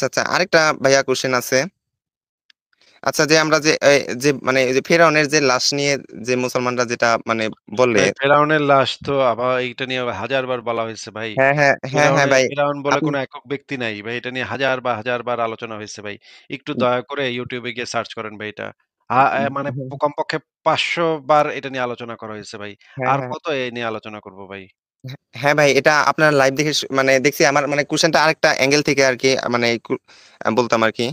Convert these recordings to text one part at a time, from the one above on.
আচ্ছা, আচ্ছা। আরেকটা ভাইয়া কোয়েশ্চেন আছে। আচ্ছা যে আমরা যে যে মানে এই যে ফেরাউনের যে লাশ নিয়ে যে মুসলমানরা যেটা মানে বলে ভাই ফেরাউনের লাশ তো আবার এইটা নিয়ে হাজারবার বলা হয়েছে ভাই। হ্যাঁ, হ্যাঁ, হ্যাঁ, হ্যাঁ ভাই। ফেরাউন বলে আপনি কোনো একক ব্যক্তি নাই ভাই। এটা নিয়ে হাজারবার আলোচনা হয়েছে ভাই। একটু দয়া করে YouTube এ গিয়ে সার্চ করেন ভাই এটা। মানে হুম, কমপক্ষে ৫০০ বার এটা নিয়ে আলোচনা করা হয়েছে ভাই। হ্যাঁ, আর হ্যাঁ। কত এই নিয়ে আলোচনা করব ভাই? হ্যাঁ ভাই, এটা আপনার লাইভ দেখে মানে দেখছি আমার মানে কোয়েশ্চেনটা আরেকটা অ্যাঙ্গেল থেকে আরকি মানে বলতাম আরকি।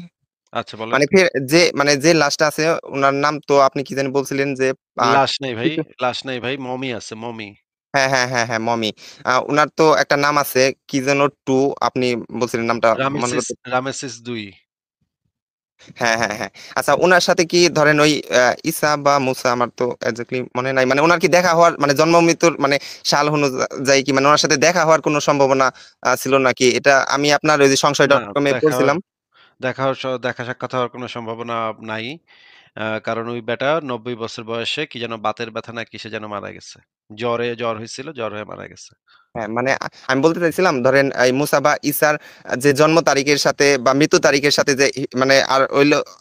আচ্ছা বলেন। মানে যে মানে যে লাশটা আছে উনার নাম তো আপনি কি জানি বলছিলেন যে আ লাশ নেই ভাই, কিছু লাশ নেই ভাই। মমি আছে, মমি। হ্যাঁ, হ্যাঁ, হ্যাঁ, হ্যাঁ, মমি। উনার তো একটা নাম আছে কি যেন 2 আপনি বলছিলেন নামটা মনে করতে রামেসিস ২। হ্যাঁ, হ্যাঁ, হ্যাঁ। আচ্ছা উনার সাথে কি ধরেন ওই ঈসা বা মুসা আমার তো এক্সাক্টলি মনে নাই। মানে উনার কি দেখা হওয়ার মানে জন্ম মৃত্যুর মানে সাল অনুযায়ী কি মানে উনার সাথে দেখা হওয়ার কোনো সম্ভাবনা ছিল নাকি? এটা আমি আপনার ওই যে না সংশয়.com এ দেখা পড়ছিলাম। দেখা সাক্ষাৎ হওয়ার কোনো সম্ভাবনা নাই। কারণ ওই বেটা ৯০ বছর বয়সে কি যেন বাতের ব্যথা না কিসে যেন মারা গেছে। জ্বর হইছিল, জ্বর হয়ে মারা গেছে। হ্যাঁ, মানে আমি বলতে চাইছিলাম ধরেন এই মুসা বা ঈসার যে জন্ম তারিখের সাথে বা মৃত্যু তারিখের সাথে যে মানে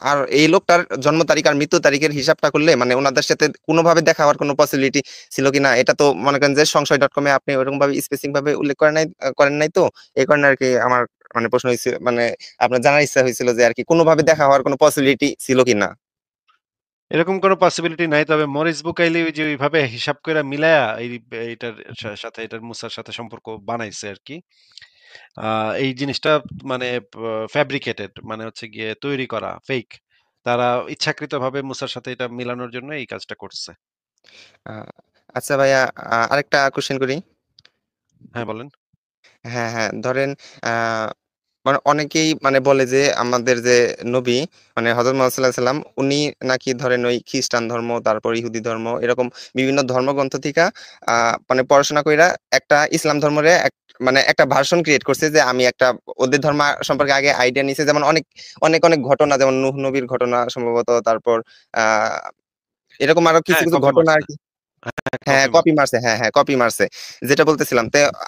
আর এই লোকটার জন্ম তারিখ আর মৃত্যু তারিখের হিসাবটা করলে মানে উনাদের সাথে কোনোভাবে দেখা হওয়ার কোনো পসিবিলিটি ছিল কিনা? এটা তো মনে করেন যে সংশয়.com এ আপনি ওইরকম ভাবে স্পেসিফিক ভাবে উল্লেখ করেন নাই তো। এই কারণে আরকি আমার মানে প্রশ্ন হইছে মানে আপনার জানার ইচ্ছা হয়েছিল যে আরকি কোনোভাবে দেখা হওয়ার কোনো পসিবিলিটি ছিল কিনা? এরকম কোনো পসিবিলিটি নাই। তবে মরিস বুকাইলি ওই যে ওইভাবে হিসাব কইরা মিলায়া এইটার সাথে এটার মুসার সাথে সম্পর্ক বানাইছে আরকি। আ এই জিনিসটা মানে ফেব্রিকেটেড মানে হচ্ছে গিয়ে তৈরি করা, ফেক। তারা ইচ্ছাকৃতভাবে মুসার সাথে এটা মিলানোর জন্য এই কাজটা করছে। আ আচ্ছা ভাইয়া আরেকটা কোয়েশ্চেন করি। হ্যাঁ, বলেন। হ্যাঁ, হ্যাঁ। ধরেন আ মানে অনেকেই মানে বলে যে আমাদের যে নবী মানে হযরত মুহাম্মদ সাঃ উনি নাকি ধরেন ওই খ্রিস্টান ধর্ম, তারপর ইহুদি ধর্ম এরকম বিভিন্ন ধর্মগ্রন্থ থিকা আ মানে পড়াশোনা কইরা একটা ইসলাম ধর্মের মানে একটা ভার্সন ক্রিয়েট করছে যে আমি একটা ওদের ধর্ম সম্পর্কে আগে আইডিয়া নিছে। যেমন অনেক ঘটনা যেমন নূহ নবীর ঘটনা সম্ভবত তারপর আ এরকম আরো কিছু, হ্যাঁ, কিছু কপি ঘটনা মারছে। আরকি হ্যাঁ, হ্যাঁ, কপি কপি মারছে। মারছে। হ্যাঁ, হ্যাঁ, কপি মারছে। যেটা বলতেছিলাম।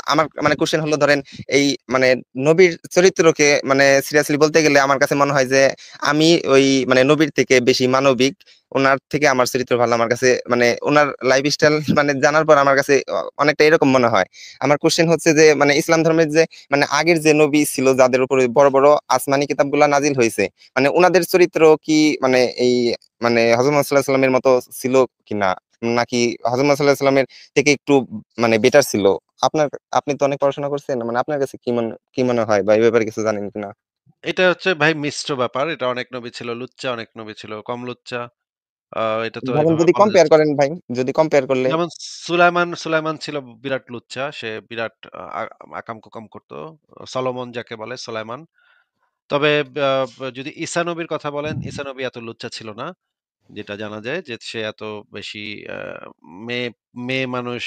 আমার মানে কোয়েশ্চেন হলো ধরেন এই মানে নবীর চরিত্রকে মানে সিরিয়াসলি বলতে গেলে আমার কাছে মনে হয় যে আমি ওই মানে নবীর থেকে বেশি মানবিক। উনার থেকে আমার চরিত্র ভালো আমার কাছে মানে উনার লাইফস্টাইল মানে জানার পর আমার কাছে অনেকটা এরকম মনে হয়। আমার কোয়েশ্চেন হচ্ছে যে মানে ইসলাম ধর্মের যে মানে আগের যে নবী ছিল যাদের উপরে বড় আসমানি কিতাবগুলা নাজিল হইছে। মানে উনাদের চরিত্র কি মানে এই মানে হযরত মুহাম্মদ সাঃ এর মতো ছিল কিনা? নাকি হযরত মুহাম্মদ সাঃ এর থেকে একটু মানে বেটার ছিল? আপনার আপনি তো অনেক পড়াশোনা করছেন। মানে আপনার কাছে কি মনে হয় বা এই ব্যাপারে কিছু জানেন কিনা? এটা হচ্ছে ভাই মিশ্র ব্যাপার। এটা অনেক নবী ছিল লুচ্চা, অনেক নবী ছিল কম লুচ্চা। এটা তো ধরেন এভাবে যদি বলা কম্পেয়ার যাচ্ছে না। করেন ভাই, যদি কম্পেয়ার করলে যেমন সুলাইমান ছিল বিরাট লুচ্চা। সে বিরাট আ আকাম-কুকাম করত। সলোমন যাকে বলে সুলাইমান। তবে আ যদি ঈসা নবীর কথা বলেন, ঈসা নবী এত লুচ্চা ছিল না। যেটা জানা যায় যে সে এত বেশি আ মেয়ে মেয়ে মানুষ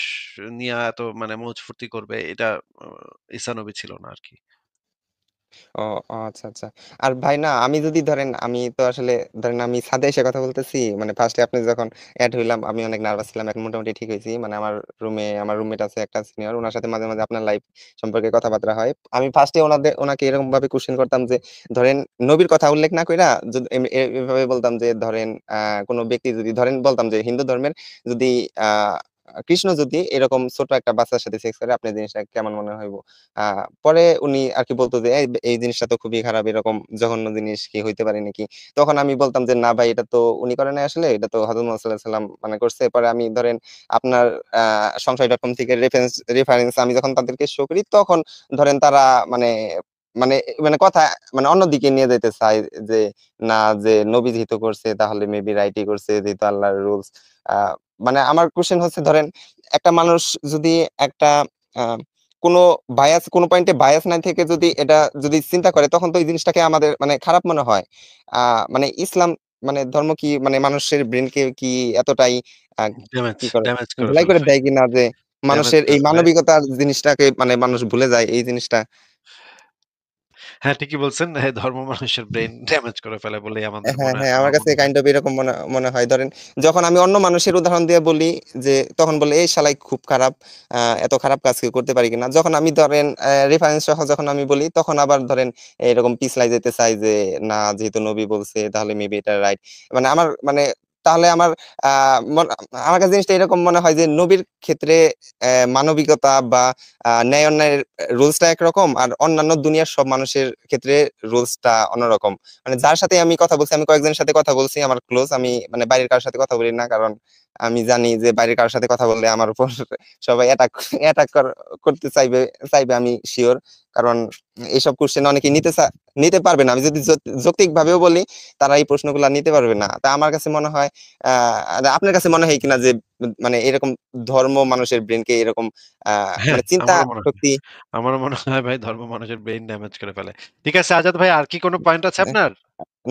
নিয়া এত মানে মৌজ ফুর্তি করবে এটা আ ঈসা নবী ছিল না আরকি। ও, ও আচ্ছা, আচ্ছা। আর ভাই না আমি যদি ধরেন আমি তো আসলে ধরেন আমি ছাদে এসে কথা বলতেছি। মানে ফার্স্ট এ আপনি যখন এড হইলাম আমি অনেক নার্ভাস ছিলাম। এখন মোটামুটি ঠিক হইছি। মানে আমার রুমমেট আছে একটা সিনিয়র। উনার সাথে মাঝে আপনার লাইফ সম্পর্কে কথাবার্তা হয়। আমি ফার্স্ট এ ওনাকে এরকম ভাবে কোয়েশ্চেন করতাম যে ধরেন নবীর কথা উল্লেখ না কইরা যদি এভাবে বলতাম যে ধরেন কোন ব্যক্তি যদি ধরেন বলতাম যে হিন্দু ধর্মের যদি আ কৃষ্ণ যদি এরকম ছোট একটা বাচ্চার সাথে সেক্স করে আপনার জিনিসটা কেমন মনে হইব? আ পরে উনি আরকি বলত যে, এই জিনিসটা তো খুবই খারাপ। এরকম জঘন্য জিনিস কি হইতে পারে নাকি?" তখন আমি বলতাম যে, "না ভাই এটা তো উনি করে নাই আসলে। এটা তো হযরত মুহাম্মদ সাঃ মানে করছে।" পরে আমি ধরেন আপনার আ সংশয়.com থেকে রেফারেন্স আমি যখন তাদেরকে শো করি তখন ধরেন তারা মানে মানে মানে কথা মানে অন্যদিকে নিয়ে যাইতে চায় যে, না যে নবী যেহেতু করছে তাহলে মেবি রাইটই করছে যেহেতু আল্লাহর রুলস। আ মানে আমার কোয়েশ্চেন হচ্ছে ধরেন একটা মানুষ যদি একটা আ কোন পয়েন্টে বায়াস না থেকে যদি এটা যদি চিন্তা করে তখন তো এই জিনিসটাকে আমাদের মানে খারাপ মনে হয়। আ মানে ইসলাম মানে ধর্ম কি মানে মানুষের ব্রেইনকে কি এতটাই আ কি করে ড্যামেজ করে ধুলাই ফেলে করে ভাই। দেয় কিনা যে ড্যামেজ মানুষের করে এই ফেলে। মানবিকতার জিনিসটাকে মানে মানুষ ভুলে যায় এই জিনিসটা? হ্যাঁ, ঠিকই বলছেন। ধর্ম মানুষের ব্রেইন ড্যামেজ করে ফেলে বলেই আমাদের হ্যাঁ, মনে হ্যাঁ, আমার আমার কাছে মনে হয়। কাইন্ড অফ এরকম মনে মনে হয়। ধরেন যখন আমি অন্য মানুষের উদাহরণ দিয়ে বলি যে তখন বলে, "এই শালাই খুব খারাপ। এত খারাপ কাজ কেউ করতে পারে কিনা?" যখন আমি ধরেন রেফারেন্স সহ যখন আমি বলি তখন আবার ধরেন এরকম পিছলাই যেতে চাই যে, "না যেহেতু নবী বলছে তাহলে মেবি এটা রাইট।" মানে আমার মানে তাহলে আমার আ মন আমার কাছে জিনিসটা এরকম মনে হয় যে নবীর ক্ষেত্রে মানবিকতা বা ন্যায় অন্যায়ের রুলসটা একরকম আর অন্যান্য দুনিয়ার সব মানুষের ক্ষেত্রে রুলসটা অন্যরকম। মানে যার সাথে আমি কথা বলছি, আমি কয়েকজনের সাথে কথা বলছি আমার ক্লোজ। আমি মানে বাইরের কারোর সাথে কথা বলি না। কারণ আমি জানি যে বাইরের কারোর সাথে কথা বললে আমার উপর সবাই অ্যাটাক করতে চাইবে আমি সিওর। কারণ এইসব কোশ্চেন অনেকে নিতে পারবে না। আমি যদি যৌক্তিক ভাবেও বলি তারা এই প্রশ্নগুলো নিতে পারবে না। তা আমার কাছে মনে হয় আপনার কাছে মনে হয় কিনা যে মানে এরকম ধর্ম মানুষের ব্রেনকে এরকম হ্যাঁ, মানে চিন্তা আমারও মনে হয়। শক্তি আমারও মনে হয় ভাই ধর্ম মানুষের ব্রেইন ড্যামেজ করে ফেলে। ঠিক আছে আজাদ ভাই, আর কি কোন পয়েন্ট আছে আপনার?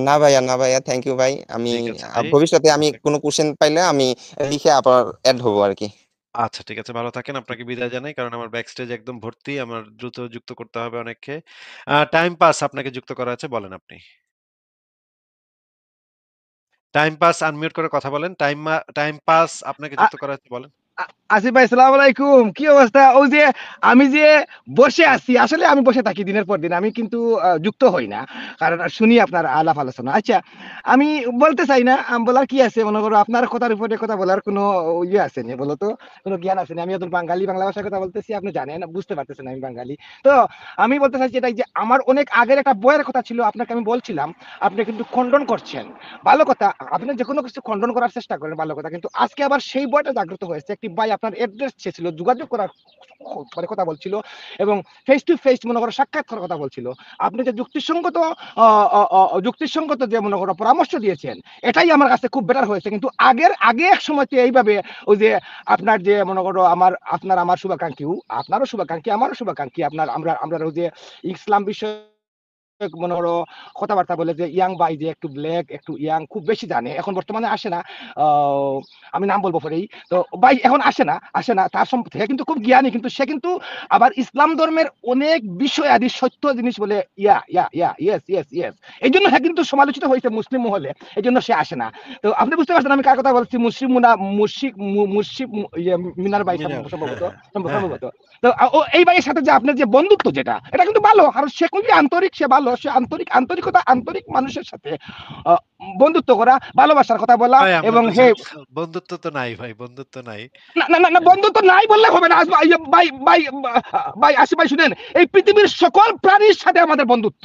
না ভাইয়া, না ভাইয়া, থ্যাংক ইউ ভাই। আমি ঠিক আছে ভাই। ভবিষ্যতে আমি আপনাকে কোনো কোশ্চেন পাইলে আমি লিখে আবার এড হবো আরকি। আচ্ছা ঠিক আছে, ভালো থাকেন। আপনাকে বিদায় জানাই। কারণ আমার ব্যাক স্টেজ একদম ভর্তি। আমার দ্রুত যুক্ত করতে হবে অনেককে। টাইম পাস আপনাকে যুক্ত করা আছে, বলেন আপনি। টাইম পাস আনমিউট করে কথা বলেন। টাইম পাস আপনাকে যুক্ত করা আছে, বলেন। আসিফ ভাই সালাম আলাইকুম, কি অবস্থা? ওই যে আমি যে বসে আছি, আসলে আমি বসে থাকি দিনের পর দিন, আমি কিন্তু যুক্ত হই না, কারণ শুনি আপনার আলাপ আলোচনা। আচ্ছা, আমি বলতে চাই না, বলার কি আছে, মনে করো আপনার কথার উপরে কথা বলার কোনো ইয়ে আছে না, বলো তো, কোনো জ্ঞান আছে না? আমি এখন বাঙালি, বাংলা ভাষার কথা বলতেছি, আপনি জানেন, বুঝতে পারতেছেন আমি বাঙালি। তো আমি বলতে চাইছি এটাই যে আমার অনেক আগের একটা বইয়ের কথা ছিল, আপনাকে আমি বলছিলাম, আপনি কিন্তু খণ্ডন করছেন। ভালো কথা, আপনি যে কোনো কিছু খণ্ডন করার চেষ্টা করেন, ভালো কথা, কিন্তু আজকে আবার সেই বইটা জাগ্রত হয়েছে। একটি ভাই আপনার অ্যাড্রেস চেয়েছিল, যোগাযোগ করার মানে কথা বলছিল, এবং ফেস টু ফেস মনে করো সাক্ষাৎ করার কথা বলছিল। আপনি যে যুক্তিসঙ্গত যুক্তিসঙ্গত যে মনে করো পরামর্শ দিয়েছেন, এটাই আমার কাছে খুব বেটার হয়েছে। কিন্তু আগে এক সময় তো এইভাবে ওই যে আপনার যে মনে করো আমার শুভাকাঙ্ক্ষী, আপনারও শুভাকাঙ্ক্ষী, আমারও শুভাকাঙ্ক্ষী, আপনার আমরা ওই যে ইসলাম বিষয় মনে করো কথাবার্তা বলে যে ইয়াং ভাই যে একটু ব্ল্যাক একটু ইয়াং খুব বেশি জানে, এখন বর্তমানে আসে না। আমি নাম বলবো পরেই। তো ভাই এখন আসে না তার সম্পর্কে কিন্তু খুব জ্ঞানী, কিন্তু সে কিন্তু আবার ইসলাম ধর্মের অনেক বিষয় আদি সত্য জিনিস বলে ইয়া ইয়া ইয়া ইয়েস ইয়েস ইয়েস, এই জন্য সে কিন্তু সমালোচিত হয়েছে মুসলিম মহলে, এই জন্য সে আসে না। তো আপনি বুঝতে পারছেন আমি কার কথা বলছি? মুসলিম মুনা মুর্শিক মুর্শিদ মিনার ভাই মিনার, হ্যাঁ, সম্ভবত, হ্যাঁ, হ্যাঁ, হ্যাঁ। সম্ভবত। তো এই ভাইয়ের সাথে যে আপনার যে বন্ধুত্ব, যেটা এটা কিন্তু ভালো, কারণ সে খুবই আন্তরিক, সে ভালো, সে আন্তরিকতা, আন্তরিক মানুষের সাথে আহ, বন্ধুত্ব করা, ভালোবাসার কথা বলা, ভাই আমরা এবং হে, দুজন বন্ধুত্ব তো নাই ভাই, বন্ধুত্ব নাই। না না না না, বন্ধুত্ব নাই বললে হবে না। ভাই ভাই ভাই ভাই আসিফ ভাই শুনেন, এই পৃথিবীর সকল প্রাণীর সাথে আমাদের বন্ধুত্ব,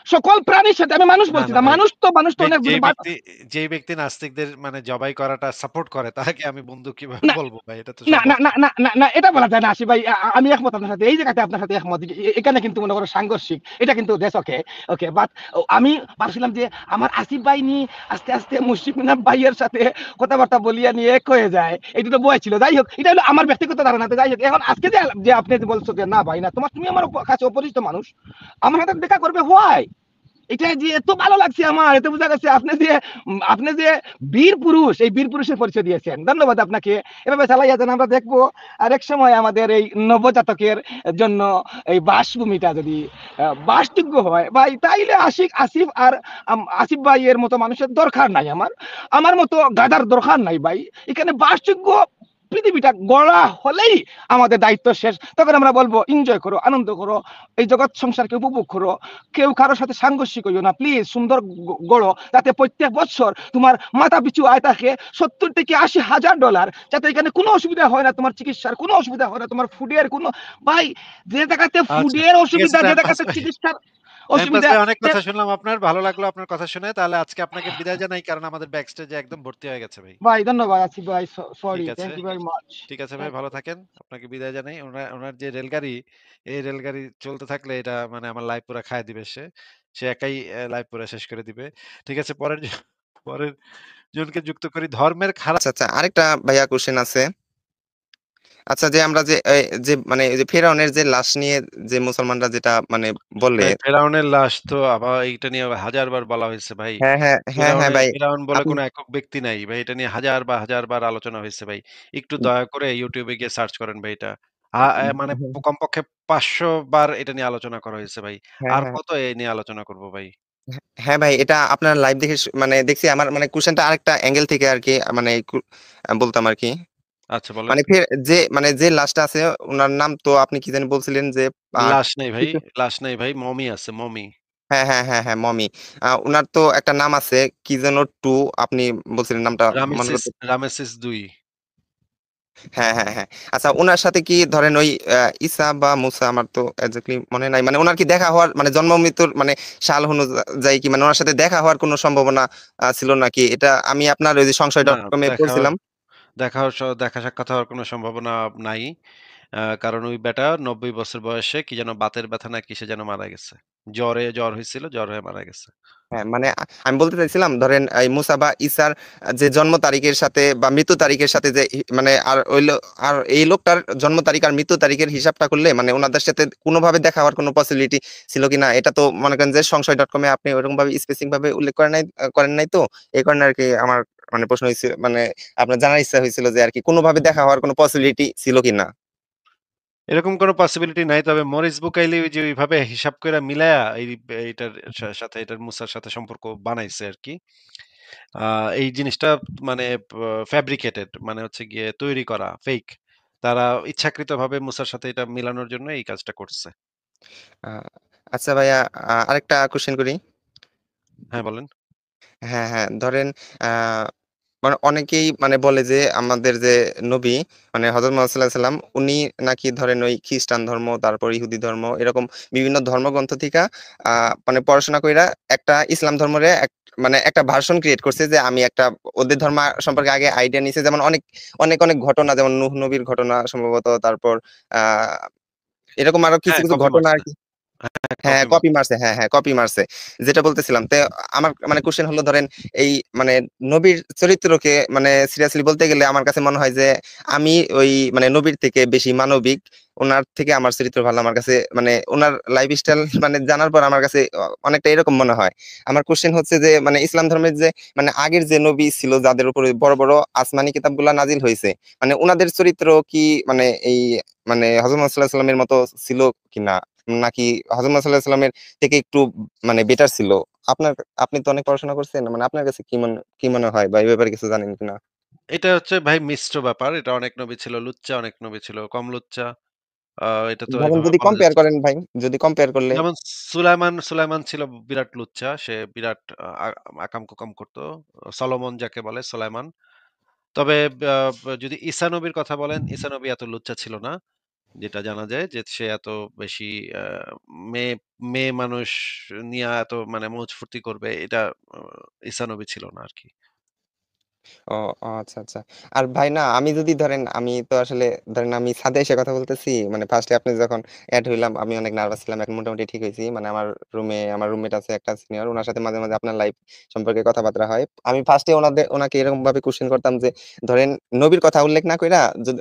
সকল প্রাণীর সাথে। আমি মানুষ না, বলছি না না, ভাই। মানুষ তো অনেক যেই ব্যক্তি যেই ব্যক্তি নাস্তিকদের মানে জবাই করাটা সাপোর্ট করে তাকে আমি বন্ধু কিভাবে না বলবো ভাই? এটা তো না না সম্ভব না না। না না না, এটা বলা যায় না আসি ভাই। আমি একমত আপনার সাথে, এই জায়গাতে আপনার সাথে একমত। এখানে কিন্তু মনে করো সাংঘর্ষিক, এটা কিন্তু দেশ ওকে ওকে, বাট আমি ভাবছিলাম যে আমার আসিফ ভাই নিয়ে আস্তে আস্তে মুশফিক ভাইয়ের সাথে কথাবার্তা বলিয়া নিয়ে এক হয়ে যায়, এই দুটো বই ছিল। যাই হোক, এটা হলো আমার ব্যক্তিগত ধারণা। তো যাই হোক, এখন আজকে যে আপনি যে বলছো যে না ভাই, না তুমি আমার কাছে অপরিচিত মানুষ, আমার সাথে দেখা করবে, হোয়াই? এটা যে এত ভালো লাগছে আমার, এত বোঝা গেছে আপনি যে বীর পুরুষ, এই বীর পুরুষের পরিচয় দিয়েছেন, ধন্যবাদ আপনাকে। এভাবে চালাইয়া যান, আমরা দেখবো আর এক সময় আমাদের এই নবজাতকের জন্য এই বাসভূমিটা যদি বাসযোগ্য হয় ভাই, তাইলে আসিফ আর আসিফ ভাই এর মতো মানুষের দরকার নাই, আমার মতো গাদার দরকার নাই ভাই। এখানে বাসযোগ্য পৃথিবীটা গড়া হলেই আমাদের দায়িত্ব শেষ। তখন আমরা বলবো এনজয় করো, আনন্দ করো, এই জগৎ সংসারকে উপভোগ করো, কেউ কারোর সাথে সাংঘর্ষিক হইও না প্লিজ। সুন্দর গড়ো, যাতে প্রত্যেক বছর তোমার মাথা পিছু আয় থাকে 70 থেকে 80 হাজার ডলার, যাতে এখানে কোনো অসুবিধা হয় না, তোমার চিকিৎসার কোনো অসুবিধা হয় না, তোমার ফুডের কোনো, ভাই, যে জায়গাতে আচ্ছা, ফুডের ঠিক আছে অসুবিধা, যে টাইম পাস জায়গাতে ভাই। চিকিৎসার টাইম পাস অসুবিধা, ভাই, অনেক কথা শুনলাম আপনার। ভালো লাগলো আপনার কথা শুনে। তাহলে আজকে আপনাকে বিদায় জানাই, কারণ আমাদের ব্যাক স্টেজে একদম ভর্তি হয়ে গেছে ভাই। ভাই ধন্যবাদ আছি ভাই, ঠিক সরি, আছে। Thank you very much. ঠিক আছে ভাই, ভালো থাকেন। আপনাকে বিদায় জানাই। উনার যে রেলগাড়ি, এই রেলগাড়ি চলতে থাকলে এটা মানে আমার লাইফ পুরা খায় দিবে সে। সে একাই লাইফ পুরা শেষ করে দিবে। ঠিক আছে, পরের জনকে যুক্ত করি। ধর্মের খারাপ আচ্ছা, আচ্ছা, আরেকটা ভাইয়া কোশ্চেন আছে। আচ্ছা, যে আমরা যে মানে এই যে ফেরাউনের যে লাশ নিয়ে যে মুসলমানরা যেটা মানে বলে ভাই, ফেরাউনের লাশ তো আবার এইটা নিয়ে হাজারবার বলা হয়েছে ভাই। হ্যাঁ, হ্যাঁ, হ্যাঁ, হ্যাঁ ভাই। ফেরাউন বলে আপনি কোনো একক ব্যক্তি নাই ভাই। এটা নিয়ে হাজারবার আলোচনা হয়েছে ভাই। একটু দয়া করে YouTube এ গিয়ে সার্চ করেন ভাই এটা। মানে হুম, কমপক্ষে ৫০০ বার এটা নিয়ে আলোচনা করা হয়েছে ভাই। হ্যাঁ, আর হ্যাঁ। কত এ নিয়ে আলোচনা করব ভাই? হ্যাঁ ভাই, এটা আপনার লাইভ দেখে মানে দেখছি আমার মানে কোশ্চেনটা আরেকটা অ্যাঙ্গেল থেকে আরকি মানে বলতাম আরকি। আচ্ছা বলেন। মানে মানে যে লাস্টে আছে উনার নাম তো আপনি কি জানি বলছিলেন যে আ লাশ নেই ভাই, কিছু লাশ নেই ভাই। মমি আছে, মমি। হ্যাঁ, হ্যাঁ, হ্যাঁ, হ্যাঁ, মমি। উনার তো একটা নাম আছে কি যেন 2 আপনি বলছিলেন নামটা মনে করতে রামেসিস ২। হ্যাঁ, হ্যাঁ, হ্যাঁ। আচ্ছা উনার সাথে কি ধরেন ওই ঈসা বা মুসা আমার তো এক্সাক্টলি মনে নাই। মানে উনার কি দেখা হওয়ার মানে জন্ম মৃত্যুর মানে সাল অনুযায়ী কি মানে উনার সাথে দেখা হওয়ার কোনো সম্ভাবনা ছিল নাকি? এটা আমি আপনার ওই যে না সংশয়.com এ দেখা পড়ছিলাম। দেখা সাক্ষাৎ হওয়ার কোনো সম্ভাবনা নাই। কারণ ওই ব্যাটা ৯০ বছর বয়সে কি যেন বাতের ব্যথা না কিসে যেন মারা গেছে। জ্বর হইছিল, জ্বর হয়ে মারা গেছে। হ্যাঁ, মানে আমি বলতে চাইছিলাম ধরেন এই মুসা বা ঈসার যে জন্ম তারিখের সাথে বা মৃত্যু তারিখের সাথে যে মানে আর এই লোকটার জন্ম তারিখ আর মৃত্যু তারিখের হিসাবটা করলে মানে উনাদের সাথে কোনোভাবে দেখা হওয়ার কোনো পসিবিলিটি ছিল কিনা? এটা তো মনে করেন যে সংশয়.com এ আপনি ওরকম ভাবে স্পেসিফিক ভাবে উল্লেখ করেন নাই তো। এই কারণে আরকি আমার মানে প্রশ্ন হইছে মানে আপনার জানার ইচ্ছা হয়েছিল যে আরকি কোনোভাবে দেখা হওয়ার কোনো পসিবিলিটি ছিল কিনা? এরকম কোনো পসিবিলিটি নাই। তবে মরিস বুকাইলি ওই যে ওইভাবে হিসাব কইরা মিলায়া এইটার সাথে এটার মুসার সাথে সম্পর্ক বানাইছে আরকি। আ এই জিনিসটা মানে ফেব্রিকেটেড মানে হচ্ছে গিয়ে তৈরি করা, ফেক। তারা ইচ্ছাকৃতভাবে মুসার সাথে এটা মিলানোর জন্য এই কাজটা করছে। আ আচ্ছা ভাইয়া আরেকটা কোয়েশ্চেন করি। হ্যাঁ, বলেন। হ্যাঁ, হ্যাঁ। ধরেন আ মানে অনেকেই মানে বলে যে আমাদের যে নবী মানে হযরত মুহাম্মদ সাঃ সাল্লাম উনি নাকি ধরেন ওই খ্রিস্টান ধর্ম, তারপর ইহুদি ধর্ম এরকম বিভিন্ন ধর্মগ্রন্থ থিকা আ মানে পড়াশোনা কইরা একটা ইসলাম ধর্মরে মানে একটা ভার্সন ক্রিয়েট করছে যে আমি একটা ওদের ধর্ম সম্পর্কে আগে আইডিয়া নিছে। যেমন অনেক ঘটনা যেমন নূহ নবীর ঘটনা সম্ভবত তারপর আ এরকম আরো কিছু, হ্যাঁ, কিছু কপি ঘটনা মারছে। আরকি হ্যাঁ, হ্যাঁ, কপি কপি মারছে। মারছে। হ্যাঁ, হ্যাঁ, কপি মারছে। যেটা বলতেছিলাম। আমার মানে কোয়েশ্চেন হলো ধরেন এই মানে নবীর চরিত্রকে মানে সিরিয়াসলি বলতে গেলে আমার কাছে মনে হয় যে আমি ওই মানে নবীর থেকে বেশি মানবিক। উনার থেকে আমার চরিত্র ভালো। আমার কাছে মানে উনার লাইফস্টাইল মানে জানার পর আমার কাছে অনেকটা এরকম মনে হয়। আমার কোয়েশ্চেন হচ্ছে যে মানে ইসলাম ধর্মের যে মানে আগের যে নবী ছিল যাদের উপরে বড়, বড় আসমানি কিতাবগুলা নাজিল হইছে। মানে উনাদের চরিত্র কি মানে এই মানে হযরত মুহাম্মদ সাঃ সাল্লামের মতো ছিল কিনা? নাকি হযরত মুহাম্মদ সাঃ সাল্লামের থেকে একটু মানে বেটার ছিল? আপনার আপনি তো অনেক পড়াশোনা করছেন। মানে আপনার কাছে কি মনে হয় বা এই ব্যাপারে কিছু জানেন কিনা? এটা হচ্ছে ভাই মিশ্র ব্যাপার। এটা অনেক নবী ছিল লুচ্চা, অনেক নবী ছিল কম লুচ্চা। আ এটা তো ধরেন এভাবে যদি বলা কম্পেয়ার যাচ্ছে না। করেন ভাই, যদি কম্পেয়ার করলে যেমন সুলাইমান ছিল বিরাট লুচ্চা। সে বিরাট আকাম-কুকাম করত। সলোমন যাকে বলে সুলাইমান। তবে আ যদি ঈসা নবীর কথা বলেন, ঈসা নবী এত লুচ্চা ছিল না। যেটা জানা যায় যে সে এত বেশি আ মেয়ে মেয়ে মানুষ নিয়া এত মানে মৌজ ফুর্তি করবে এটা আ ঈসা নবী ছিল না আরকি। ও ও আচ্ছা, আচ্ছা। আর ভাই না আমি যদি ধরেন আমি তো আসলে ধরেন আমি ছাদে এসে কথা বলতেছি। মানে ফার্স্ট এ আপনি যখন এড হইলাম আমি অনেক নার্ভাস ছিলাম। এখন মোটামুটি ঠিক হইছি। মানে আমার রুমমেট আছে একটা সিনিয়র। উনার সাথে মাঝে, মাঝে আপনার লাইফ সম্পর্কে কথাবার্তা হয়। আমি ফার্স্ট এ উনাকে এরকমভাবে কোয়েশ্চেন করতাম যে ধরেন নবীর কথা উল্লেখ না কইরা যদি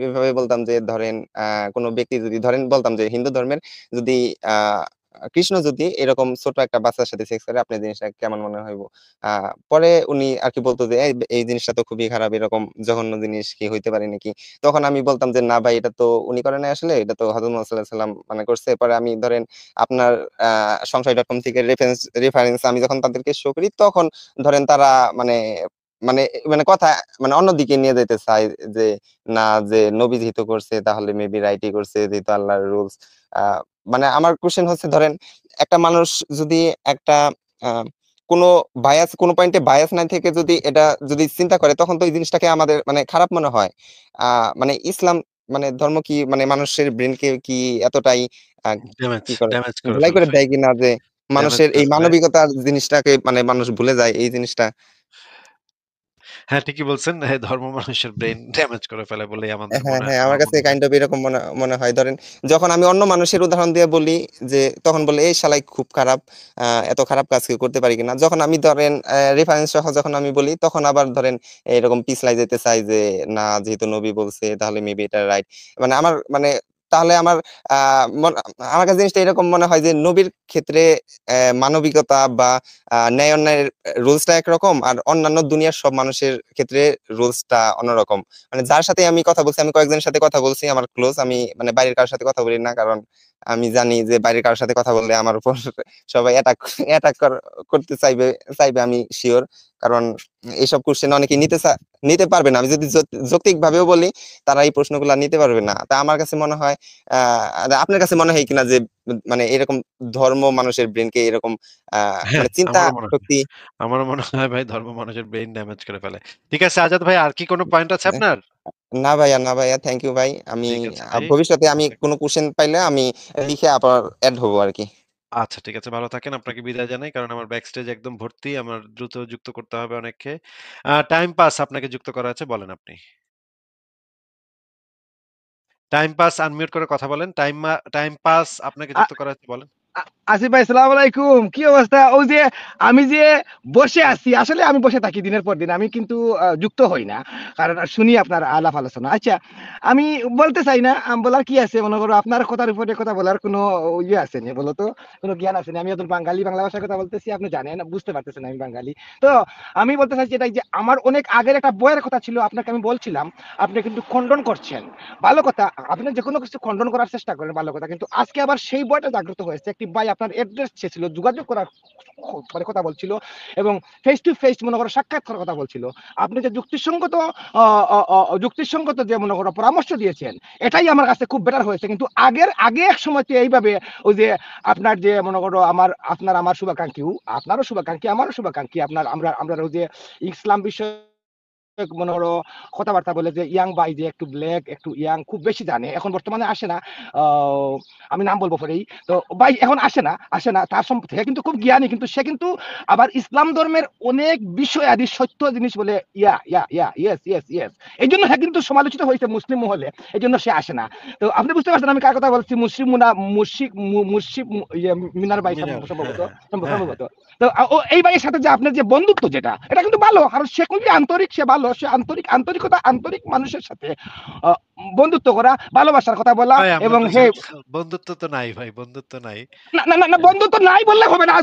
এভাবে বলতাম যে ধরেন কোন ব্যক্তি যদি ধরেন বলতাম যে হিন্দু ধর্মের যদি আ কৃষ্ণ যদি এরকম ছোট একটা বাচ্চার সাথে সেক্স করে আপনার জিনিসটা কেমন মনে হইব? আ পরে উনি আরকি বলত যে, এই জিনিসটা তো খুবই খারাপ। এরকম জঘন্য জিনিস কি হইতে পারে নাকি?" তখন আমি বলতাম যে, "না ভাই এটা তো উনি করে নাই আসলে। এটা তো হযরত মুহাম্মদ সাঃ সাল্লাম মানে করছে।" পরে আমি ধরেন আপনার আ সংশয়.com থেকে রেফারেন্স আমি যখন তাদেরকে শো করি তখন ধরেন তারা মানে মানে মানে কথা মানে অন্যদিকে নিয়ে যাইতে চায় যে, না যে নবী যেহেতু করছে তাহলে মেবি রাইটই করছে যেহেতু আল্লাহর রুলস। আ মানে আমার কোয়েশ্চেন হচ্ছে ধরেন একটা মানুষ যদি একটা আ কোন কোন পয়েন্টে বায়াস না থেকে যদি এটা যদি চিন্তা করে তখন তো এই জিনিসটাকে আমাদের মানে খারাপ মনে হয়। আ মানে ইসলাম মানে ধর্ম কি মানে মানুষের ব্রেইনকে কি এতটাই আ কি করে ড্যামেজ করে ধুলাই ফেলে করে ভাই। দেয় কিনা যে ড্যামেজ মানুষের করে এই ফেলে। মানবিকতার জিনিসটাকে মানে মানুষ ভুলে যায় এই জিনিসটা হ্যাঁ, ঠিকই বলছেন। ধর্ম মানুষের ব্রেইন ড্যামেজ করে ফেলে বলেই হ্যাঁ, হ্যাঁ, আমার আমার কাছে মনে হয়। কাইন্ড অফ এরকম মনে হয়। ধরেন যখন আমি অন্য মানুষের উদাহরণ দিয়ে বলি যে তখন বলে, "এই শালাই খুব খারাপ। এত খারাপ কাজ কেউ করতে পারে কিনা?" যখন আমি ধরেন রেফারেন্স সহ যখন আমি বলি তখন আবার ধরেন এরকম পিছলাই যেতে চাই যে, "না যেহেতু নবী বলছে তাহলে মেবি এটা রাইট।" মানে আমার মানে তাহলে আমার কাছে জিনিসটা এরকম মনে হয় যে নবীর ক্ষেত্রে মানবিকতা বা ন্যায় অন্যায়ের রুলসটা একরকম, আর অন্যান্য দুনিয়ার সব মানুষের ক্ষেত্রে রুলসটা অন্যরকম। মানে যার সাথে আমি কথা বলছি, আমি কয়েকজনের সাথে কথা বলছি আমার ক্লোজ, আমি মানে বাইরের কারোর সাথে কথা বলি না, কারণ আমি জানি যে বাইরের কারোর সাথে কথা বললে আমার উপর সবাই অ্যাটাক করতে চাইবে আমি শিওর। কারণ এইসব কোশ্চেন অনেকে নিতে পারবে না। আমি যদি যৌক্তিক ভাবেও বলি, তারা এই প্রশ্নগুলো নিতে পারবে না। তা আমার কাছে মনে হয় আর আপনার কাছে মনে হয় কিনা যে মানে এরকম ধর্ম মানুষের ব্রেনকে এরকম হ্যাঁ, মানে চিন্তা আমারও মনে হয়। শক্তি। আমারও মনে হয় ভাই ধর্ম মানুষের ব্রেইন ড্যামেজ করে ফেলে। ঠিক আছে আজাদ ভাই, আর কি কোনো পয়েন্ট আছে আপনার? না ভাইয়া, থ্যাংক ইউ ভাই। আমি ঠিক আছে ভাই। ভবিষ্যতে আমি ভালো থাক কোনো কোশ্চেন পাইলে আমি লিখে আবার অ্যাড হবো আর কি। আচ্ছা ঠিক আছে, ভালো থাকেন। আপনাকে বিদায় জানাই। কারণ আমার ব্যাকস্টেজ একদম ভর্তি। আমার দ্রুত যুক্ত করতে হবে অনেককে। টাইম পাস আপনাকে যুক্ত করা আছে, বলেন আপনি। টাইম পাস আনমিউট করে কথা বলেন। টাইম পাস আপনাকে যুক্ত করা আছে, বলেন। আসিফ ভাই, সালাম আলাইকুম, কি অবস্থা? ওই যে আমি যে বসে আছি, আসলে আমি বসে থাকি দিনের পর দিন, আমি কিন্তু যুক্ত হই না, কারণ শুনি আপনার আলাপ আলোচনা। আচ্ছা, আমি বলতে চাই না, বলার কি আছে, মনে করো আপনার কথার উপরে কথা বলার কোনো ইয়ে আছে নি, বলো তো? কোনো জ্ঞান আছে না? আমি এখন বাংলা ভাষার কথা বলতেছি, আপনি জানেন, বুঝতে পারতেছেন আমি বাঙালি। তো আমি বলতে চাইছি এটাই যে আমার অনেক আগের একটা বইয়ের কথা ছিল, আপনাকে আমি বলছিলাম, আপনি কিন্তু খণ্ডন করছেন। ভালো কথা, আপনি যে কোনো কিছু খণ্ডন করার চেষ্টা করেন, ভালো কথা, কিন্তু আজকে আবার সেই বইটা জাগ্রত হয়েছে। একটি ভাই আপনার অ্যাড্রেস চেয়েছিল, যোগাযোগ করার মানে কথা বলছিল, এবং ফেস টু ফেস মনে করো সাক্ষাৎ করার কথা বলছিল। আপনি যে যুক্তিসঙ্গত যে মনে করো পরামর্শ দিয়েছেন, এটাই আমার কাছে খুব বেটার হয়েছে। কিন্তু আগে এক সময় তো এইভাবে ওই যে আপনার যে মনে করো আমার শুভাকাঙ্ক্ষী, আপনারও শুভাকাঙ্ক্ষী, আমারও শুভাকাঙ্ক্ষী, আপনার আমরা ওই যে ইসলাম বিষয় মনে করো কথাবার্তা বলে যে ইয়াং ভাই যে একটু ব্ল্যাক একটু ইয়াং খুব বেশি জানে, এখন বর্তমানে আসে না। আমি নাম বলবো পরেই। তো ভাই এখন আসে না তার সম্পর্কে কিন্তু খুব জ্ঞানী, কিন্তু সে কিন্তু আবার ইসলাম ধর্মের অনেক বিষয় আদি সত্য জিনিস বলে ইয়েস, এই জন্য হ্যাঁ কিন্তু সমালোচিত হয়েছে মুসলিম মহলে, এই জন্য সে আসে না। তো আপনি বুঝতে পারছেন আমি কার কথা বলছি? মুর্শিদ মিনার ভাই মিনার, হ্যাঁ, সম্ভবত হ্যাঁ, হ্যাঁ, হ্যাঁ। সম্ভবত। তো এই ভাইয়ের সাথে যে আপনার যে বন্ধুত্ব, যেটা এটা কিন্তু ভালো, আর সে খুবই আন্তরিক, সে ভালো, সে আন্তরিক মানুষের সাথে আহ, বন্ধুত্ব করা, ভালোবাসার কথা বলা, ভাই আমরা এবং হে, দুজন বন্ধুত্ব তো নাই ভাই, বন্ধুত্ব নাই। না বন্ধুত্ব নাই বললে হবে না।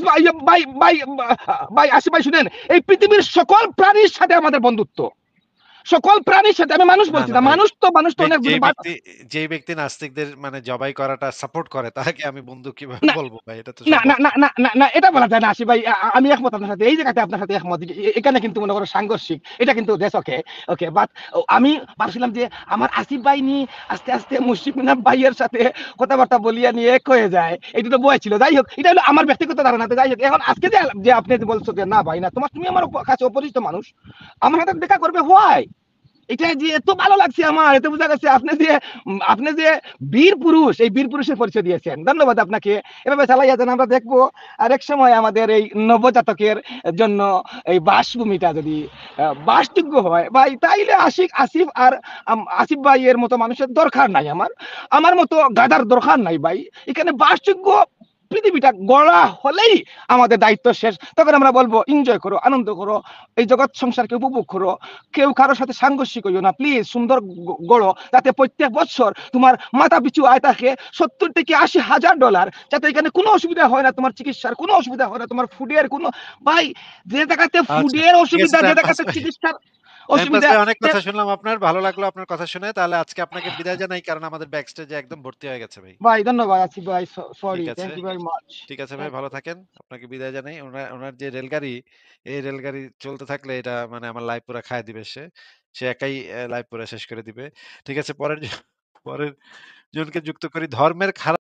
ভাই আসিফ ভাই শুনেন, এই পৃথিবীর সকল প্রাণীর সাথে আমাদের বন্ধুত্ব, সকল প্রাণীর সাথে। আমি মানুষ না, বলছি না না, ভাই। মানুষ তো অনেক যেই ব্যক্তি নাস্তিকদের মানে জবাই করাটা সাপোর্ট করে, তাকে আমি বন্ধু কিভাবে না বলবো ভাই? এটা তো না সম্ভব না না। না না না না এটা বলা যায় না আসিফ ভাই। আমি একমত আপনার সাথে, এই জায়গাতে আপনার সাথে একমত। এখানে কিন্তু মনে করো সাংঘর্ষিক, এটা কিন্তু দেশ ওকে ওকে বাট আমি ভাবছিলাম যে আমার আসিফ ভাই নিয়ে আস্তে আস্তে মুশফিক মিনার ভাইয়ের সাথে কথাবার্তা বলিয়া নিয়ে এক হয়ে যায়, এটা তো বয় ছিল। যাই হোক, এটা হলো আমার ব্যক্তিগত ধারণা। যাই হোক, এখন আজকে যে আপনি যে বলছো যে না ভাই, না তুমি আমার কাছে অপরিচিত মানুষ, আমার সাথে দেখা করবে, হোয়াই? এটা যে এত ভালো লাগছে আমার, এত বোঝা গেছে আপনি যে বীর পুরুষ, এই বীর পুরুষের পরিচয় দিয়েছেন, ধন্যবাদ আপনাকে। এভাবে চালাই যান, আমরা দেখবো আর এক সময় আমাদের এই নবজাতকের জন্য এই বাসভূমিটা যদি বাসযোগ্য হয় ভাই, তাইলে আসিফ আর আসিফ ভাই এর মতো মানুষের দরকার নাই, আমার মতো গাদার দরকার নাই ভাই। এখানে বাসযোগ্য পৃথিবীটা গড়া হলেই আমাদের দায়িত্ব শেষ। তখন আমরা বলবো এনজয় করো, আনন্দ করো, এই জগৎ সংসারকে উপভোগ করো, কেউ কারোর সাথে সাংঘর্ষিক হইও না প্লিজ। সুন্দর গড়ো, যাতে প্রত্যেক বছর তোমার মাথা পিছু আয় থাকে 70 থেকে 80 হাজার ডলার, যাতে এখানে কোনো অসুবিধা হয় না, তোমার চিকিৎসার কোনো অসুবিধা হয় না, তোমার ফুডের কোনো, ভাই যে জায়গাতে আচ্ছা ফুডের ঠিক আছে অসুবিধা, যে টাইম পাস জায়গাতে ভাই। চিকিৎসার টাইম পাস অসুবিধা। ভাই, অনেক কথা শুনলাম আপনার, ভালো লাগলো আপনার কথা শুনে। তাহলে আজকে আপনাকে বিদায় জানাই, কারণ আমাদের ব্যাক স্টেজে একদম ভর্তি হয়ে গেছে ভাই। ভাই ধন্যবাদ আছি ভাই, সরি, ঠিক আছে, থ্যাংক ইউ ভেরি মাচ। ঠিক আছে ভাই, ভালো থাকেন। আপনাকে বিদায় জানাই। ওনার যে রেলগাড়ি, এই রেলগাড়ি চলতে থাকলে এটা মানে আমার লাইফ পুরা খায় দিবে সে। সে একাই লাইফ পুরা শেষ করে দিবে। ঠিক আছে, পরের জনকে যুক্ত করি। ধর্মের খারাপ